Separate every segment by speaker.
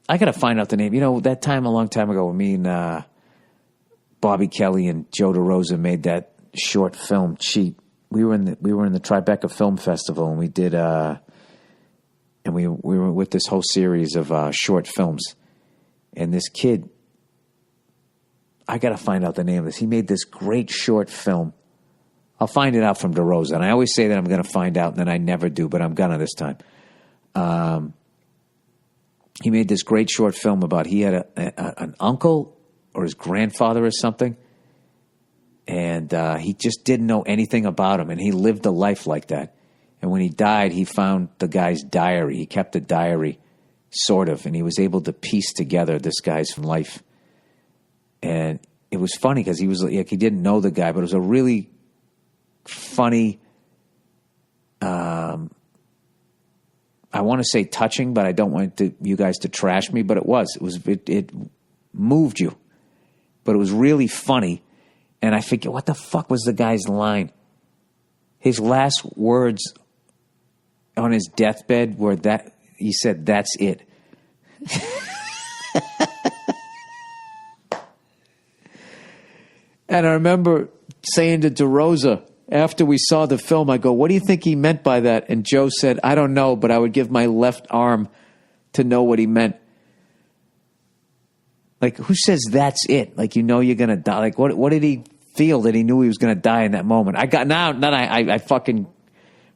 Speaker 1: I got to find out the name. You know, that time a long time ago when me and Bobby Kelly and Joe DeRosa made that short film Cheat. We were in the Tribeca Film Festival, and we did and we were with this whole series of short films. And this kid, I got to find out the name of this. He made this great short film. I'll find it out from DeRosa. And I always say that I'm going to find out, and then I never do, but I'm going to this time. He made this great short film about he had an uncle or his grandfather or something, and he just didn't know anything about him, and he lived a life like that. And when he died, he found the guy's diary. He kept a diary, sort of, and he was able to piece together this guy's life. And it was funny because he was like, he didn't know the guy, but it was a really funny, I want to say touching, but I don't want you guys to trash me, but it was. It moved you. But it was really funny. And I figured, what the fuck was the guy's line? His last words on his deathbed were that he said, "That's it." And I remember saying to DeRosa, after we saw the film, I go, "What do you think he meant by that?" And Joe said, "I don't know, but I would give my left arm to know what he meant." Like, who says that's it? Like, you know you're going to die. Like, what did he feel that he knew he was going to die in that moment? I fucking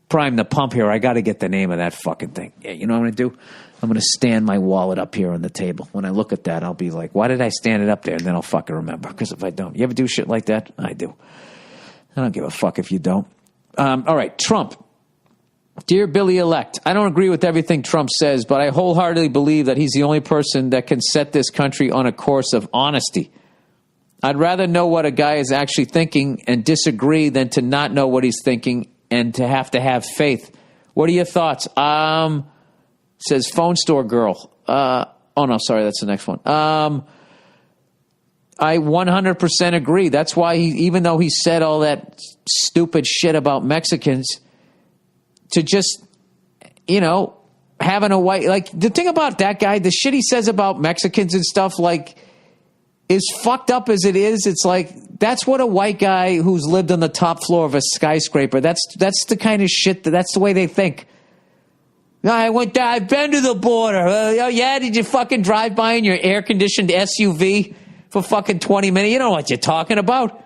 Speaker 1: primed the pump here. I got to get the name of that fucking thing. Yeah, you know what I'm going to do? I'm going to stand my wallet up here on the table. When I look at that, I'll be like, why did I stand it up there? And then I'll fucking remember. Because if I don't, you ever do shit like that? I do. I don't give a fuck if you don't. All right, Trump. Dear Billy-elect, I don't agree with everything Trump says, but I wholeheartedly believe that he's the only person that can set this country on a course of honesty. I'd rather know what a guy is actually thinking and disagree than to not know what he's thinking and to have faith. What are your thoughts? Says Phone Store Girl. Oh, no, sorry, that's the next one. I 100% agree. That's why even though he said all that stupid shit about Mexicans, to just, having a white, like, the thing about that guy, the shit he says about Mexicans and stuff, like, is fucked up as it is. It's like, that's what a white guy who's lived on the top floor of a skyscraper, that's the kind of shit, that's the way they think. I went there, I've been to the border. Yeah, did you fucking drive by in your air-conditioned SUV for fucking 20 minutes? You don't know what you're talking about.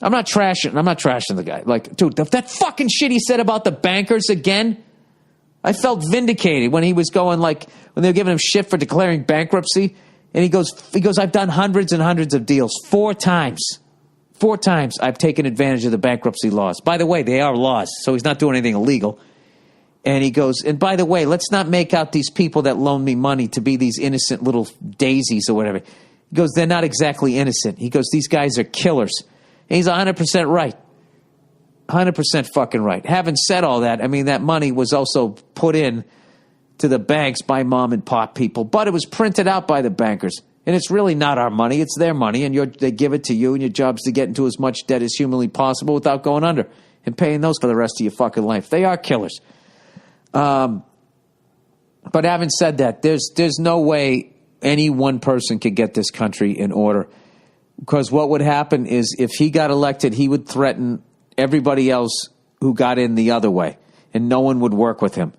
Speaker 1: I'm not trashing the guy. Like, dude, that fucking shit he said about the bankers again, I felt vindicated when he was going, like, when they were giving him shit for declaring bankruptcy. And he goes, I've done hundreds and hundreds of deals. 4 times I've taken advantage of the bankruptcy laws. By the way, they are laws, so he's not doing anything illegal. And he goes, and by the way, let's not make out these people that loan me money to be these innocent little daisies or whatever. He goes, they're not exactly innocent. He goes, these guys are killers. And he's 100% right. 100% fucking right. Having said all that, I mean, that money was also put in to the banks by mom and pop people, but it was printed out by the bankers. And it's really not our money. It's their money, and they give it to you, and your job's to get into as much debt as humanly possible without going under and paying those for the rest of your fucking life. They are killers. But having said that, there's no way any one person could get this country in order. Because what would happen is if he got elected, he would threaten everybody else who got in the other way, and no one would work with him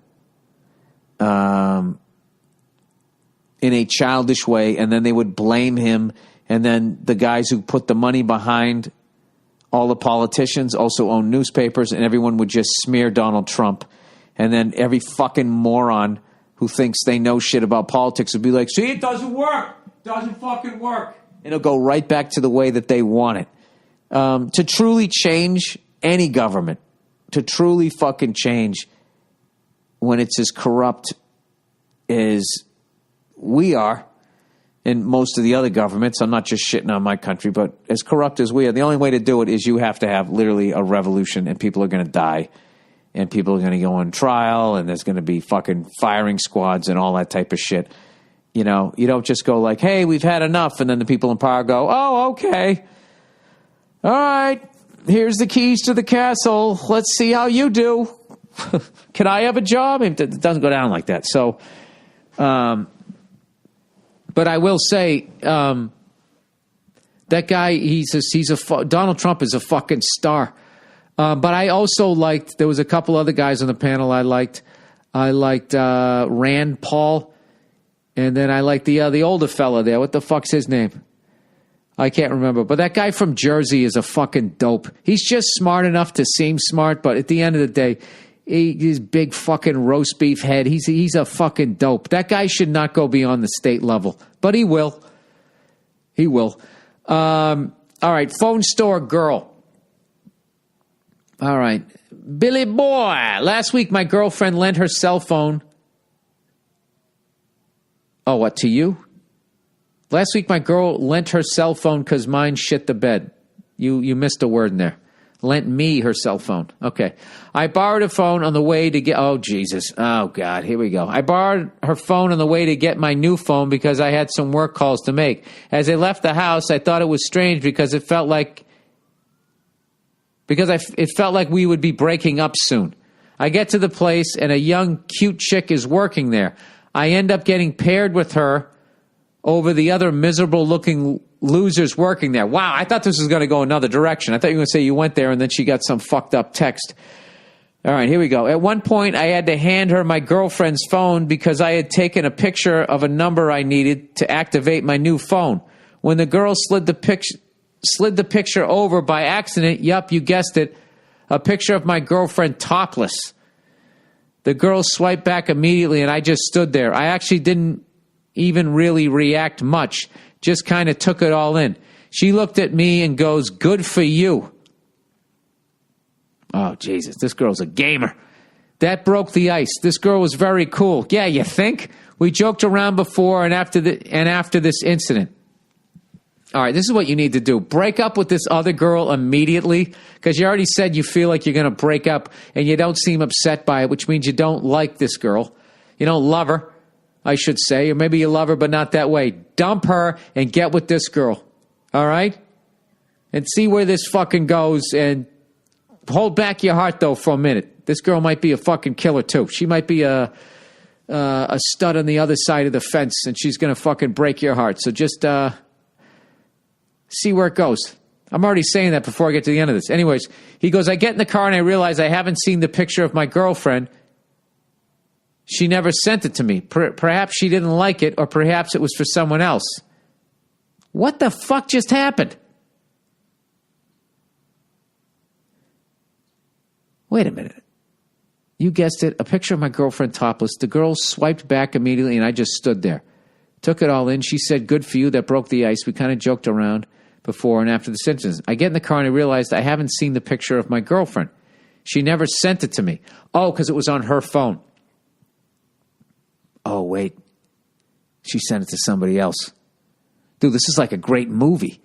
Speaker 1: in a childish way, and then they would blame him, and then the guys who put the money behind all the politicians also own newspapers, and everyone would just smear Donald Trump, and then every fucking moron who thinks they know shit about politics would be like, see, it doesn't work. It doesn't fucking work. And it'll go right back to the way that they want it. To truly change any government, to truly fucking change when it's as corrupt as we are in most of the other governments, I'm not just shitting on my country, but as corrupt as we are, the only way to do it is you have to have literally a revolution, and people are going to die, and people are going to go on trial, and there's going to be fucking firing squads and all that type of shit. You know, you don't just go like, hey, we've had enough, and then the people in power go, oh, okay. All right, here's the keys to the castle. Let's see how you do. Can I have a job? It doesn't go down like that. So But I will say, that guy, Donald Trump is a fucking star. But I also liked, there was a couple other guys on the panel I liked. I liked Rand Paul, and then I liked the older fella there. What the fuck's his name? I can't remember. But that guy from Jersey is a fucking dope. He's just smart enough to seem smart, but at the end of the day, his big fucking roast beef head, he's a fucking dope. That guy should not go beyond the state level, but he will. He will. All right, phone store girl. All right. Billy boy, last week my girlfriend lent her cell phone. Oh, what, to you? Last week my girl lent her cell phone because mine shit the bed. You missed a word in there. Lent me her cell phone. Okay. I borrowed a phone on the way to get... Oh, Jesus. Oh, God. Here we go. I borrowed her phone on the way to get my new phone because I had some work calls to make. As I left the house, I thought it was strange because it felt like... it felt like we would be breaking up soon. I get to the place and a young, cute chick is working there. I end up getting paired with her over the other miserable-looking losers working there. Wow, I thought this was going to go another direction. I thought you were going to say you went there and then she got some fucked up text. All right, here we go. At one point, I had to hand her my girlfriend's phone because I had taken a picture of a number I needed to activate my new phone. When the girl slid the picture over by accident, yup, you guessed it, a picture of my girlfriend topless. The girl swiped back immediately and I just stood there. I actually didn't even really react much, just kind of took it all in. She looked at me and goes, "Good for you." Oh, Jesus, this girl's a gamer. That broke the ice. This girl was very cool. Yeah, you think? We joked around before and after this incident. All right, this is what you need to do. Break up with this other girl immediately, because you already said you feel like you're going to break up and you don't seem upset by it, which means you don't like this girl. You don't love her, I should say, or maybe you love her, but not that way. Dump her and get with this girl, all right? And see where this fucking goes, and hold back your heart, though, for a minute. This girl might be a fucking killer, too. She might be a stud on the other side of the fence, and she's going to fucking break your heart. So just see where it goes. I'm already saying that before I get to the end of this. Anyways, he goes, I get in the car and I realize I haven't seen the picture of my girlfriend. She never sent it to me. Perhaps she didn't like it, or perhaps it was for someone else. What the fuck just happened? Wait a minute. You guessed it, a picture of my girlfriend topless. The girl swiped back immediately and I just stood there. Took it all in. She said, "Good for you." That broke the ice. We kind of joked around before and after the incident. I get in the car and I realized I haven't seen the picture of my girlfriend. She never sent it to me. Oh, because it was on her phone. Oh, wait. She sent it to somebody else. Dude, this is like a great movie.